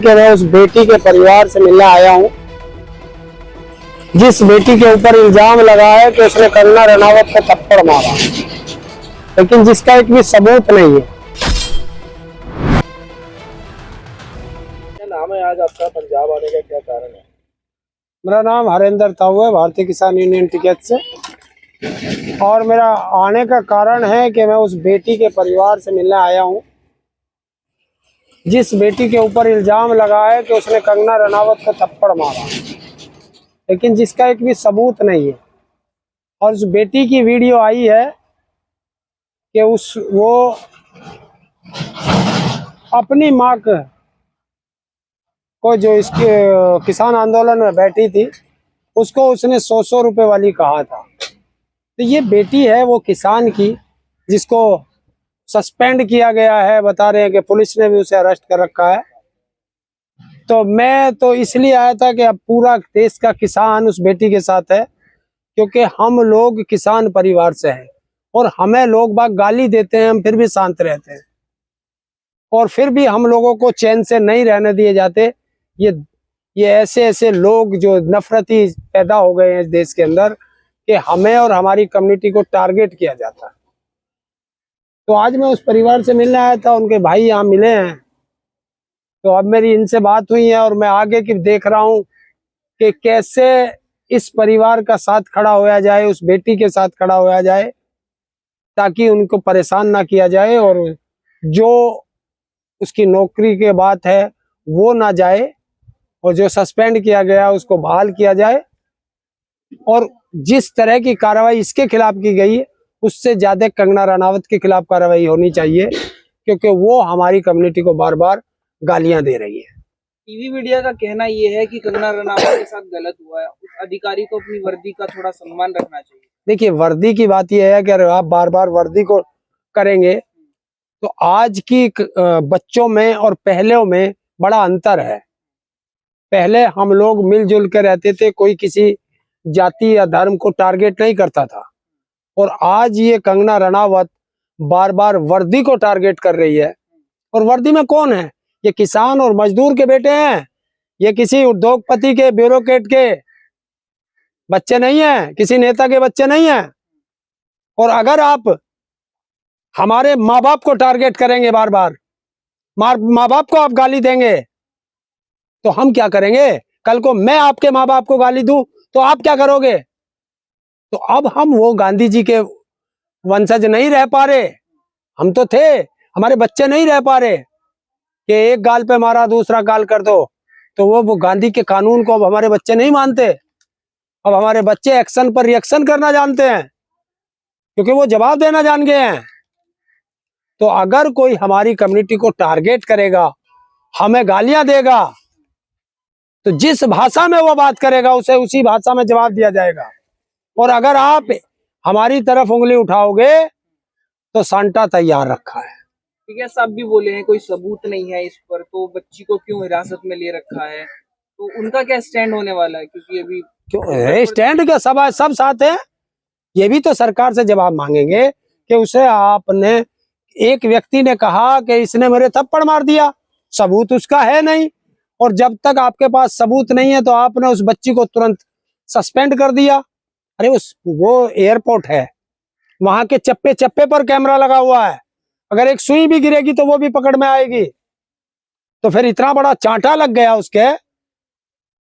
कि मैं उस बेटी के परिवार से मिलने आया हूं जिस बेटी के ऊपर इल्जाम लगा है कि उसने कंगना रनावत को थप्पड़ मारा, लेकिन जिसका एक भी सबूत नहीं है। क्या नाम है आज आपका? पंजाब आने का क्या कारण है? मेरा नाम हरेंद्र ताऊ है, भारतीय किसान यूनियन टिकैत से। और मेरा आने का कारण है कि मैं उस बेटी के परिवार से मिलने आया हूं जिस बेटी के ऊपर इल्जाम लगा है कि उसने कंगना रनावत को थप्पड़ मारा, लेकिन जिसका एक भी सबूत नहीं है। और उस बेटी की वीडियो आई है कि वो अपनी माँ को जो इसके किसान आंदोलन में बैठी थी उसको उसने 100 रुपए वाली कहा था। तो ये बेटी है वो किसान की, जिसको सस्पेंड किया गया है। बता रहे हैं कि पुलिस ने भी उसे अरेस्ट कर रखा है। तो मैं तो इसलिए आया था कि अब पूरा देश का किसान उस बेटी के साथ है, क्योंकि हम लोग किसान परिवार से हैं और हमें लोग बाग गाली देते हैं, हम फिर भी शांत रहते हैं और फिर भी हम लोगों को चैन से नहीं रहने दिए जाते। ये ऐसे ऐसे लोग जो नफरती पैदा हो गए हैं इस देश के अंदर कि हमें और हमारी कम्युनिटी को टारगेट किया जाता है। तो आज मैं उस परिवार से मिलने आया था, उनके भाई यहाँ मिले हैं। तो अब मेरी इनसे बात हुई है और मैं आगे की देख रहा हूँ कि कैसे इस परिवार का साथ खड़ा होया जाए, उस बेटी के साथ खड़ा होया जाए, ताकि उनको परेशान ना किया जाए और जो उसकी नौकरी के बात है वो ना जाए और जो सस्पेंड किया गया उसको बहाल किया जाए। और जिस तरह की कार्रवाई इसके खिलाफ की गई है उससे ज्यादा कंगना रनावत के खिलाफ कार्रवाई होनी चाहिए, क्योंकि वो हमारी कम्युनिटी को बार बार गालियां दे रही है। टीवी मीडिया का कहना ये है कि कंगना रनावत के साथ गलत हुआ है, उस अधिकारी को अपनी वर्दी का थोड़ा सम्मान रखना चाहिए। देखिए, वर्दी की बात यह है कि अगर आप बार बार वर्दी को करेंगे तो आज की बच्चों में और पहले में बड़ा अंतर है। पहले हम लोग मिलजुल के रहते थे, कोई किसी जाति या धर्म को टारगेट नहीं करता था। और आज ये कंगना रनावत बार बार वर्दी को टारगेट कर रही है। और वर्दी में कौन है? ये किसान और मजदूर के बेटे हैं। ये किसी उद्योगपति के, ब्यूरोक्रेट के बच्चे नहीं हैं, किसी नेता के बच्चे नहीं हैं। और अगर आप हमारे माँ बाप को टारगेट करेंगे, बार बार माँ बाप को आप गाली देंगे, तो हम क्या करेंगे? कल को मैं आपके माँ बाप को गाली दूं तो आप क्या करोगे? तो अब हम वो गांधी जी के वंशज नहीं रह पा रहे। हम तो थे, हमारे बच्चे नहीं रह पा रहे कि एक गाल पे मारा दूसरा गाल कर दो। तो वो गांधी के कानून को अब हमारे बच्चे नहीं मानते। अब हमारे बच्चे एक्शन पर रिएक्शन करना जानते हैं, क्योंकि वो जवाब देना जान गए हैं। तो अगर कोई हमारी कम्युनिटी को टारगेट करेगा, हमें गालियां देगा, तो जिस भाषा में वो बात करेगा उसे उसी भाषा में जवाब दिया जाएगा। और अगर आप हमारी तरफ उंगली उठाओगे तो सांटा तैयार रखा है। ठीक है, सब भी बोले हैं कोई सबूत नहीं है इस पर, तो बच्ची को क्यों हिरासत में ले रखा है? तो उनका क्या स्टैंड होने वाला है? क्योंकि अभी क्यों स्टैंड क्या, सब साथ है। ये भी तो सरकार से जवाब मांगेंगे कि उसे आपने, एक व्यक्ति ने कहा कि इसने मेरे थप्पड़ मार दिया, सबूत उसका है नहीं। और जब तक आपके पास सबूत नहीं है तो आपने उस बच्ची को तुरंत सस्पेंड कर दिया। अरे वो एयरपोर्ट है, वहां के चप्पे चप्पे पर कैमरा लगा हुआ है। अगर एक सुई भी गिरेगी तो वो भी पकड़ में आएगी। तो फिर इतना बड़ा चांटा लग गया उसके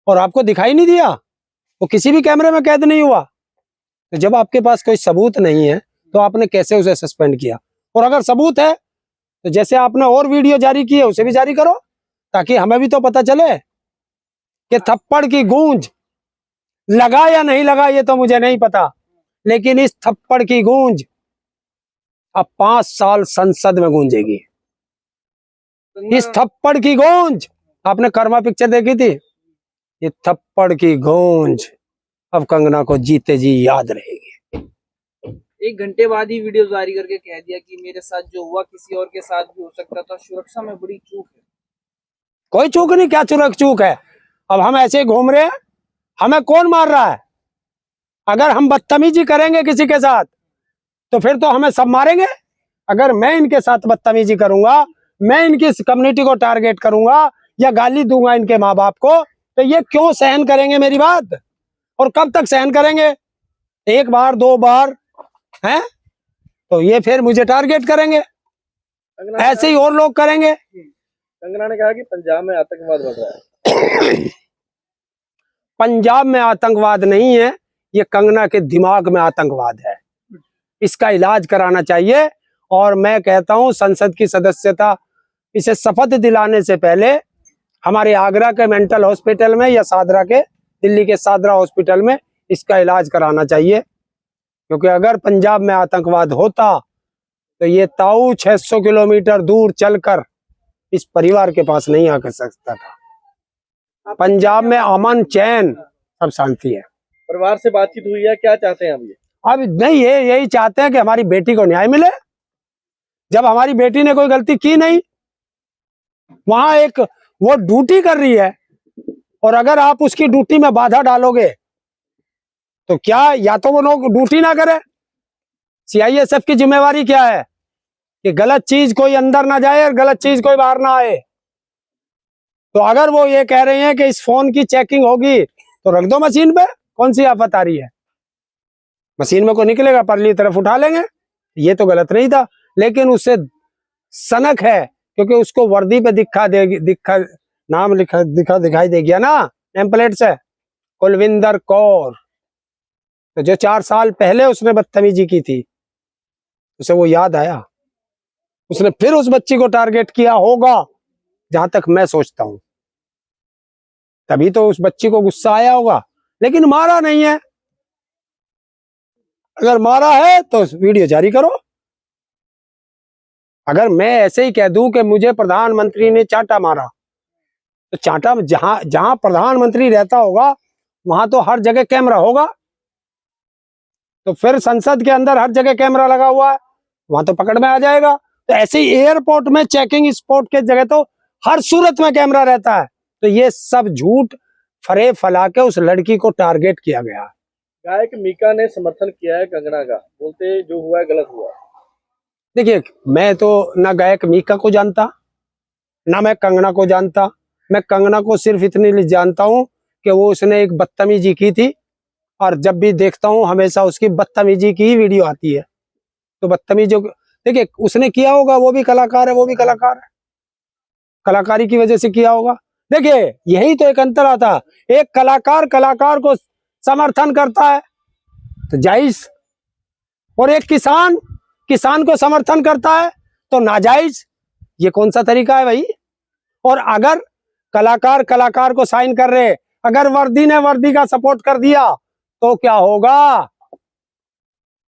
और आपको दिखाई नहीं दिया, वो किसी भी कैमरे में कैद नहीं हुआ। तो जब आपके पास कोई सबूत नहीं है तो आपने कैसे उसे सस्पेंड किया? और अगर सबूत है तो जैसे आपने और वीडियो जारी की है उसे भी जारी करो, ताकि हमें भी तो पता चले कि थप्पड़ की गूंज लगा या नहीं लगा ये तो मुझे नहीं पता, लेकिन इस थप्पड़ की गूंज अब 5 साल संसद में गूंजेगी। इस थप्पड़ की गूंज, आपने कर्मा पिक्चर देखी थी? ये थप्पड़ की गूंज अब कंगना को जीते जी याद रहेगी। 1 घंटे बाद ही वीडियो जारी करके कह दिया कि मेरे साथ जो हुआ किसी और के साथ भी हो सकता था, सुरक्षा में बड़ी चूक है। कोई चूक नहीं, क्या चूक है? अब हम ऐसे घूम रहे हैं, हमें कौन मार रहा है? अगर हम बदतमीजी करेंगे किसी के साथ तो फिर तो हमें सब मारेंगे। अगर मैं इनके साथ बदतमीजी करूंगा, मैं इनकी कम्युनिटी को टारगेट करूंगा, या गाली दूंगा इनके माँ बाप को, तो ये क्यों सहन करेंगे मेरी बात? और कब तक सहन करेंगे? एक बार, दो बार हैं तो ये फिर मुझे टारगेट करेंगे, ऐसे ही और लोग करेंगे। कंगना ने कहा कि पंजाब में आतंकवाद बढ़ रहा है। पंजाब में आतंकवाद नहीं है, ये कंगना के दिमाग में आतंकवाद है। इसका इलाज कराना चाहिए। और मैं कहता हूं संसद की सदस्यता, इसे शपथ दिलाने से पहले हमारे आगरा के मेंटल हॉस्पिटल में या सादरा के, दिल्ली के सादरा हॉस्पिटल में इसका इलाज कराना चाहिए। क्योंकि अगर पंजाब में आतंकवाद होता तो ये ताऊ 600 किलोमीटर दूर चलकर इस परिवार के पास नहीं आकर सकता था। पंजाब में अमन, चैन, सब शांति है। परिवार से बातचीत हुई है, क्या चाहते हैं अब ये? अब नहीं, ये यही चाहते हैं कि हमारी बेटी को न्याय मिले। जब हमारी बेटी ने कोई गलती की नहीं, वहां एक वो ड्यूटी कर रही है, और अगर आप उसकी ड्यूटी में बाधा डालोगे तो क्या, या तो वो लोग ड्यूटी ना करे। सीआईएसएफ की जिम्मेवारी क्या है कि गलत चीज कोई अंदर ना जाए और गलत चीज कोई बाहर ना आए। तो अगर वो ये कह रहे हैं कि इस फोन की चेकिंग होगी तो रख दो मशीन पे, कौन सी आफत आ रही है? मशीन में को निकलेगा, परली तरफ उठा लेंगे। ये तो गलत नहीं था, लेकिन उससे सनक है क्योंकि उसको वर्दी पे नाम दिखाई दे गया ना, नेम प्लेट से, कुलविंदर कौर। तो जो 4 साल पहले उसने बदतमीजी की थी, उसे वो याद आया, उसने फिर उस बच्ची को टारगेट किया होगा, जहां तक मैं सोचता हूं। तभी तो उस बच्ची को गुस्सा आया होगा, लेकिन मारा नहीं है। अगर मारा है तो वीडियो जारी करो। अगर मैं ऐसे ही कह दूं कि मुझे प्रधानमंत्री ने चांटा मारा, तो चांटा जहां प्रधानमंत्री रहता होगा वहां तो हर जगह कैमरा होगा। तो फिर संसद के अंदर हर जगह कैमरा लगा हुआ है, वहां तो पकड़ में आ जाएगा। तो ऐसे ही एयरपोर्ट में चेकिंग स्पॉट के जगह तो हर सूरत में कैमरा रहता है। तो ये सब झूठ फरे फैला के उस लड़की को टारगेट किया गया। गायक मीका ने समर्थन किया है कंगना का, बोलते जो हुआ है गलत हुआ। देखिए, मैं तो ना गायक मीका को जानता, ना मैं कंगना को जानता। मैं कंगना को सिर्फ इतनी जानता हूं कि वो उसने एक बदतमीजी की थी, और जब भी देखता हूं हमेशा उसकी बदतमीजी की ही वीडियो आती है। तो बदतमीजी, देखिए उसने किया होगा, वो भी कलाकार है, वो भी कलाकार है, कलाकारी की वजह से किया होगा। देखिए यही तो एक अंतर आता है, एक कलाकार को समर्थन करता है तो जायज, और एक किसान को समर्थन करता है तो नाजायज। ये कौन सा तरीका है भाई? और अगर कलाकार को साइन कर रहे, अगर वर्दी ने वर्दी का सपोर्ट कर दिया तो क्या होगा?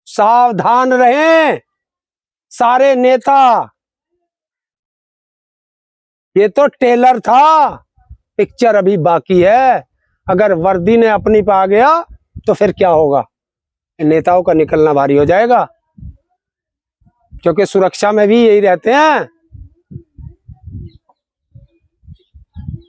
सावधान रहें सारे नेता, ये तो टेलर था, पिक्चर अभी बाकी है। अगर वर्दी ने अपनी पे आ गया तो फिर क्या होगा? नेताओं का निकलना भारी हो जाएगा, क्योंकि सुरक्षा में भी यही रहते हैं